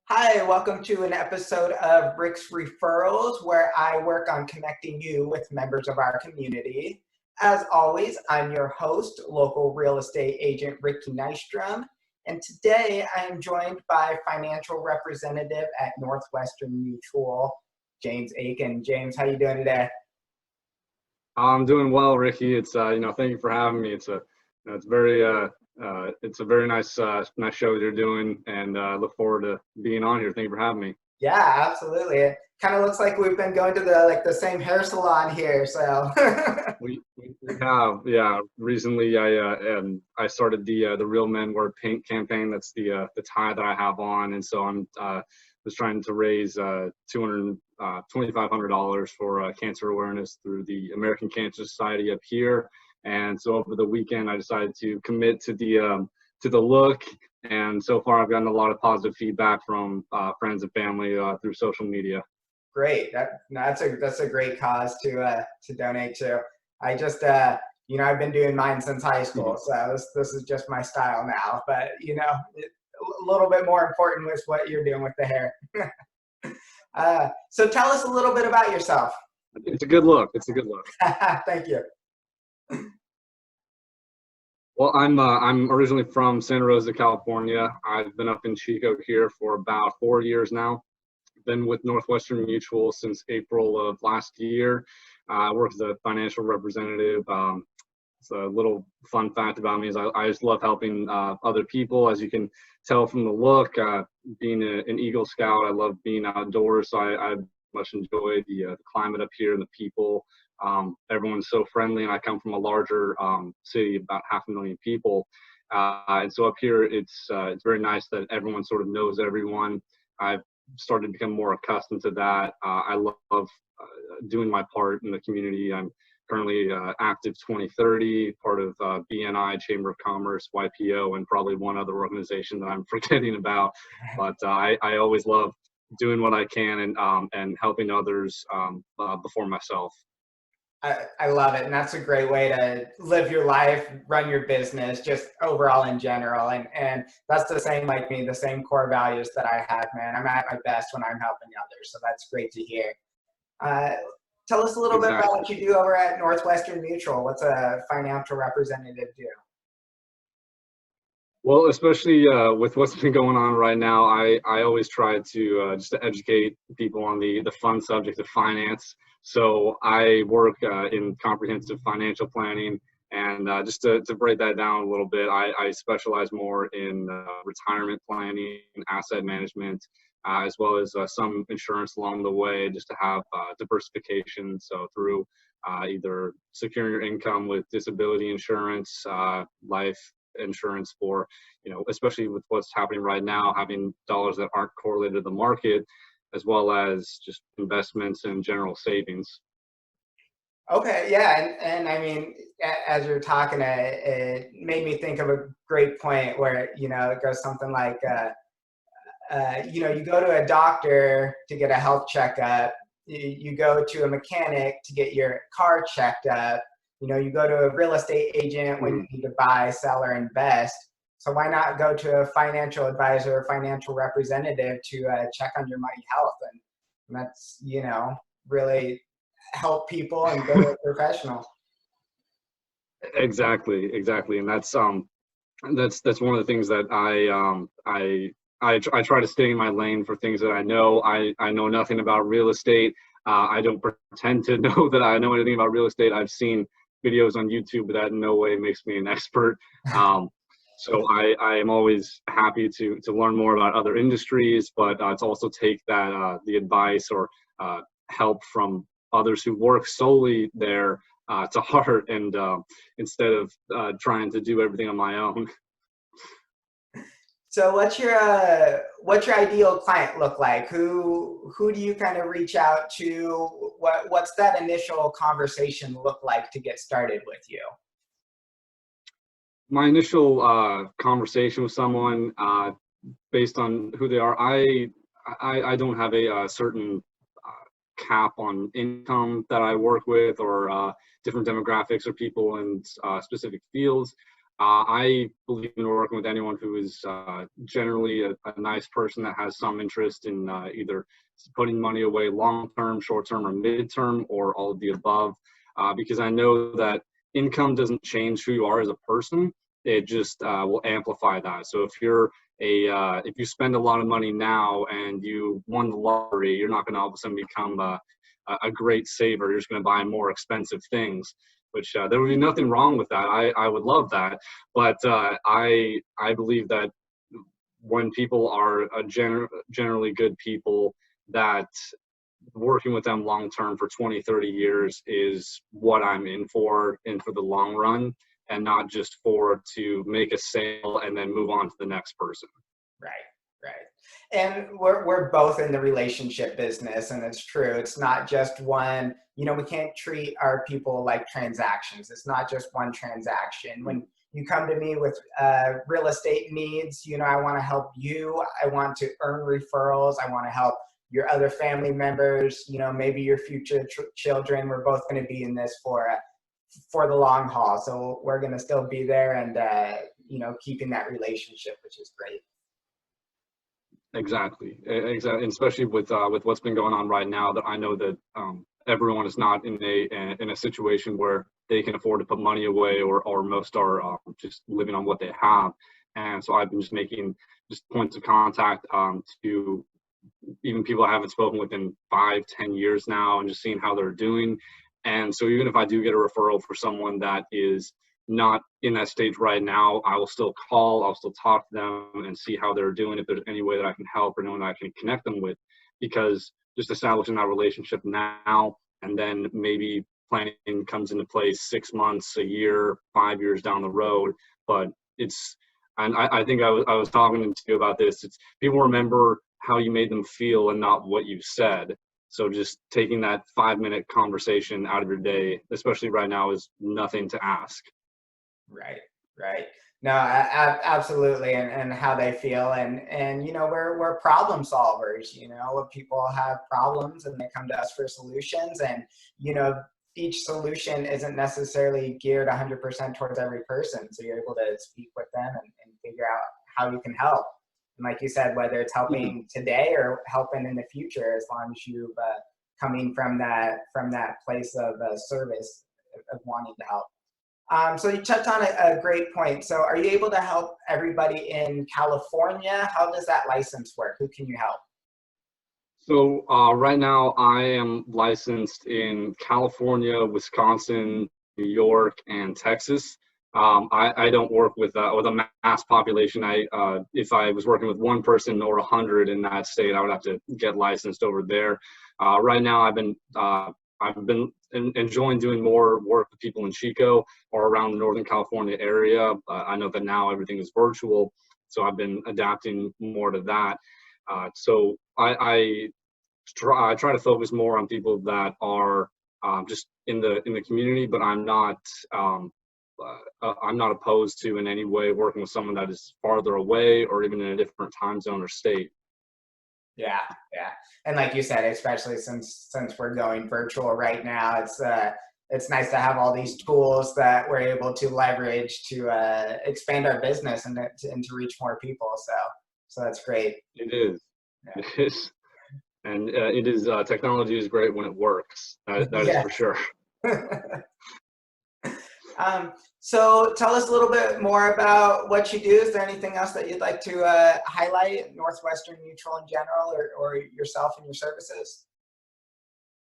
Hi, welcome to an episode of Rick's Referrals, where I work on connecting you with members of our community. As always, I'm your host, local real estate agent Ricky Nystrom, and today I am joined by financial representative at Northwestern Mutual, James Eakin. James, how you doing today? I'm doing well, Ricky. Thank you for having me. It's a very nice show that you're doing, and I look forward to being on here. Thank you for having me. Yeah, absolutely. It kind of looks like we've been going to the same hair salon here, so. We have, yeah. Recently, I started the Real Men Wear Pink campaign. That's the tie that I have on, and so I'm was trying to raise $2,500 for cancer awareness through the American Cancer Society up here. And so over the weekend, I decided to commit to the look, and so far I've gotten a lot of positive feedback from friends and family through social media. Great. That's a great cause to donate to. I just I've been doing mine since high school, so this is just my style now. But a little bit more important was what you're doing with the hair. So tell us a little bit about yourself. It's a good look. It's a good look. Thank you. Well, I'm originally from Santa Rosa, California. I've been up in Chico here for about 4 years now. Been with Northwestern Mutual since April of last year. I work as a financial representative. It's a little fun fact about me is I just love helping other people. As you can tell from the look, being an Eagle Scout, I love being outdoors. So I much enjoy the climate up here and the people. Everyone's so friendly, and I come from a larger city, about 500,000 people. And so up here, it's very nice that everyone sort of knows everyone. I've started to become more accustomed to that. I love doing my part in the community. I'm currently active 2030, part of BNI, Chamber of Commerce, YPO, and probably one other organization that I'm forgetting about. But I always love doing what I can and helping others before myself. I love it, and that's a great way to live your life, run your business, just overall in general. And that's the same like me, the same core values that I have, man. I'm at my best when I'm helping others, so that's great to hear. Uh, Tell us a little bit about Exactly. what you do over at Northwestern Mutual. What's a financial representative do? Well, especially with what's been going on right now, I always try to just to educate people on the fun subject of finance. So I work in comprehensive financial planning, and just to break that down a little bit, I specialize more in retirement planning, asset management, as well as some insurance along the way, just to have diversification. So through either securing your income with disability insurance, life insurance for, especially with what's happening right now, having dollars that aren't correlated to the market, as well as just investments and general savings. Okay, yeah, and I mean, as you're talking, it made me think of a great point where it goes something like, you go to a doctor to get a health checkup, you go to a mechanic to get your car checked up, you go to a real estate agent when you need to buy, sell, or invest. So why not go to a financial advisor or financial representative to check on your money health? And that's, really help people and go to a professional. Exactly, and that's one of the things that I try to stay in my lane for things that I know. I know nothing about real estate. I don't pretend to know that I know anything about real estate. I've seen videos on YouTube, but that in no way makes me an expert. So I am always happy to learn more about other industries, but to also take that the advice or help from others who work solely there to heart, and instead of trying to do everything on my own. So what's your ideal client look like? Who do you kind of reach out to? What's that initial conversation look like to get started with you? My initial conversation with someone, based on who they are, I don't have a certain cap on income that I work with, or different demographics or people in specific fields. I believe in working with anyone who is generally a nice person that has some interest in either putting money away long-term, short-term, or mid-term, or all of the above, because I know that income doesn't change who you are as a person. It just will amplify that. So if you spend a lot of money now and you won the lottery, you're not going to all of a sudden become a great saver. You're just going to buy more expensive things, which there would be nothing wrong with that. I would love that. But I believe that when people are generally good people, that working with them long term for 20, 30 years is what I'm in for the long run, and not just to make a sale and then move on to the next person. Right, right. And we're both in the relationship business, and it's true. It's not just one, we can't treat our people like transactions. It's not just one transaction. When you come to me with real estate needs, I want to help you. I want to earn referrals. I want to help your other family members, maybe your future children. We're both going to be in this for the long haul. So we're going to still be there and, keeping that relationship, which is great. Exactly. And especially with what's been going on right now, that I know that everyone is not in a situation where they can afford to put money away, or most are just living on what they have. And so I've been just making points of contact to even people I haven't spoken with in 5-10 years now, and just seeing how they're doing. And so even if I do get a referral for someone that is not in that stage right now, I will still call, I'll still talk to them and see how they're doing, if there's any way that I can help or anyone that I can connect them with, because just establishing that relationship now, and then maybe planning comes into place 6 months, a year, 5 years down the road. But I think I was talking to you about this. It's people remember how you made them feel and not what you said. So just taking that 5-minute conversation out of your day, especially right now, is nothing to ask. Right, right. No, absolutely, and how they feel, and we're problem solvers. When people have problems and they come to us for solutions, and each solution isn't necessarily geared 100% towards every person. So you're able to speak with them and figure out how you can help. And like you said, whether it's helping today or helping in the future, as long as you've coming from that place of service, of wanting to help. So you touched on a great point. So are you able to help everybody in California? How does that license work? Who can you help? So right now I am licensed in California, Wisconsin, New York, and Texas. I don't work with a mass population. If I was working with one person or 100 in that state, I would have to get licensed over there. Right now I've been enjoying doing more work with people in Chico or around the Northern California area. I know that now everything is virtual, so I've been adapting more to that. So I try to focus more on people that are just in the community, but I'm not opposed to in any way working with someone that is farther away or even in a different time zone or state. Yeah, yeah. And like you said, especially since we're going virtual right now, it's nice to have all these tools that we're able to leverage to expand our business and to reach more people. So that's great. It is. Yeah. It is. And it is, technology is great when it works. That is for sure. So tell us a little bit more about what you do. Is there anything else that you'd like to highlight, Northwestern Mutual in general, or yourself and your services?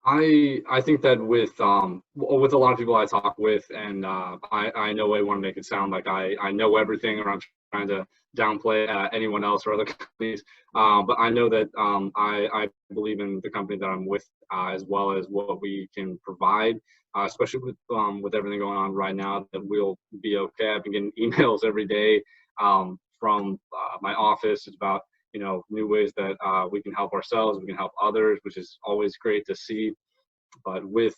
I think that with a lot of people I talk with, and I know I want to make it sound like I know everything, or I'm trying to downplay anyone else or other companies. But I know that I believe in the company that I'm with, as well as what we can provide, especially with everything going on right now, that we'll be okay. I've been getting emails every day from my office. It's about new ways that we can help ourselves, we can help others, which is always great to see. But with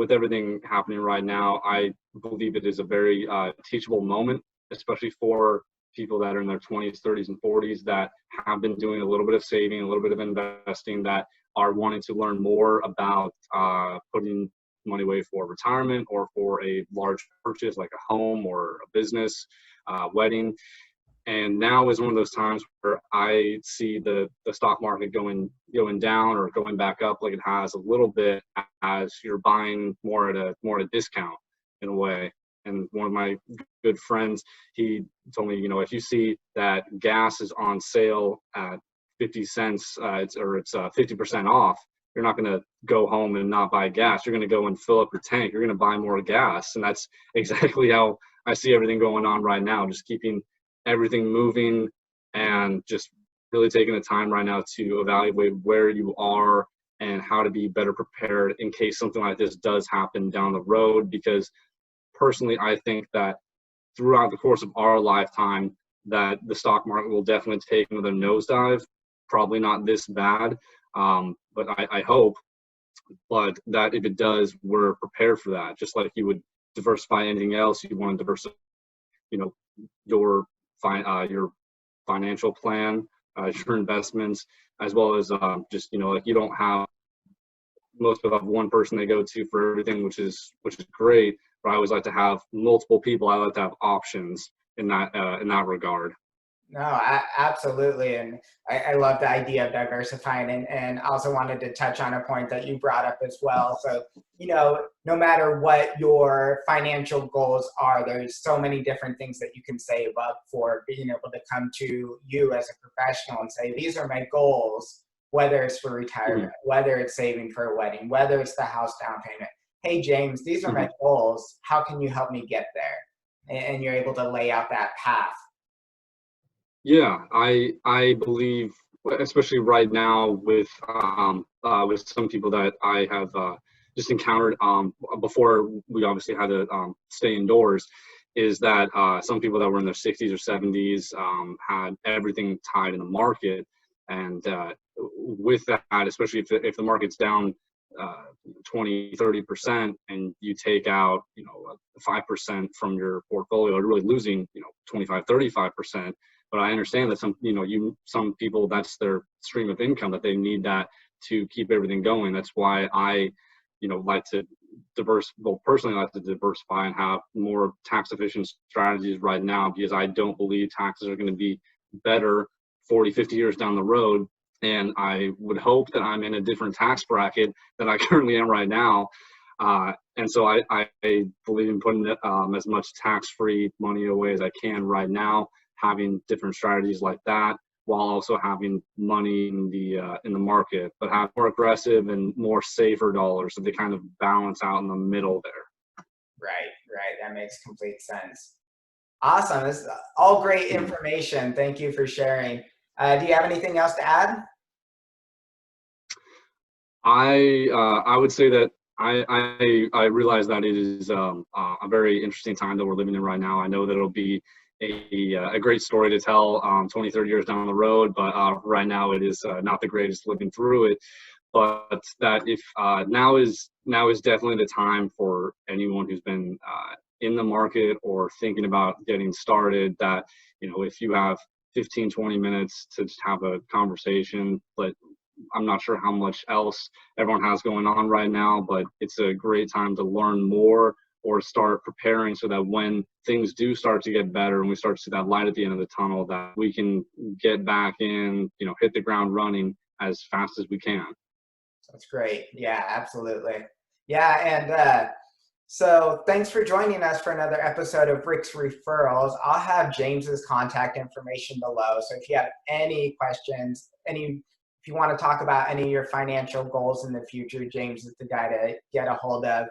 everything happening right now, I believe it is a very teachable moment, especially for people that are in their 20s, 30s, and 40s that have been doing a little bit of saving, a little bit of investing, that are wanting to learn more about putting money away for retirement or for a large purchase like a home or a business, wedding. And now is one of those times where I see the stock market going down or going back up like it has a little bit, as you're buying more at a discount in a way. And one of my good friends, he told me, if you see that gas is on sale at 50 cents, it's 50% off, you're not going to go home and not buy gas. You're going to go and fill up your tank. You're going to buy more gas. And that's exactly how I see everything going on right now, just keeping everything moving and just really taking the time right now to evaluate where you are and how to be better prepared in case something like this does happen down the road. Because personally, I think that throughout the course of our lifetime, that the stock market will definitely take another nosedive. Probably not this bad, but I hope. But that if it does, we're prepared for that. Just like you would diversify anything else, you want to diversify, your financial plan, your investments, as well as just like you don't have, most people have one person they go to for everything, which is great. But I always like to have multiple people. I like to have options in that regard. No, absolutely. And I love the idea of diversifying, and also wanted to touch on a point that you brought up as well. So, no matter what your financial goals are, there's so many different things that you can save up for, being able to come to you as a professional and say, these are my goals, whether it's for retirement, whether it's saving for a wedding, whether it's the house down payment. Hey, James, these are my goals. How can you help me get there? And you're able to lay out that path. Yeah, I believe, especially right now with some people that I have just encountered before we obviously had to stay indoors, is that some people that were in their 60s or 70s had everything tied in the market, and with that, especially if the market's down 20-30% and you take out 5% from your portfolio, you're really losing 25-35%. But I understand that some people, that's their stream of income, that they need that to keep everything going. That's why I like to personally like to diversify and have more tax efficient strategies right now, because I don't believe taxes are going to be better 40-50 years down the road. And I would hope that I'm in a different tax bracket than I currently am right now. And so I believe in putting as much tax-free money away as I can right now, having different strategies like that, while also having money in the market, but have more aggressive and more safer dollars, so they kind of balance out in the middle there. Right. That makes complete sense. Awesome. This is all great information. Thank you for sharing. Do you have anything else to add? I would say that I realize that it is a very interesting time that we're living in right now. I know that it'll be a great story to tell 20-30 years down the road, but right now it is not the greatest living through it. But that if now is definitely the time for anyone who's been in the market or thinking about getting started, that if you have 15-20 minutes to just have a conversation. But I'm not sure how much else everyone has going on right now, but it's a great time to learn more or start preparing, so that when things do start to get better and we start to see that light at the end of the tunnel, that we can get back in, hit the ground running as fast as we can. That's great. Yeah, absolutely. Yeah. And so thanks for joining us for another episode of Rick's Referrals. I'll have James's contact information below. So if you have any questions, if you want to talk about any of your financial goals in the future, James is the guy to get a hold of.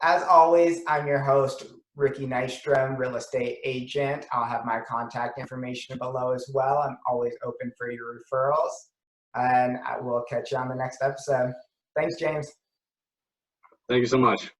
As always, I'm your host, Ricky Nystrom, real estate agent. I'll have my contact information below as well. I'm always open for your referrals, and I will catch you on the next episode. Thanks, James. Thank you so much.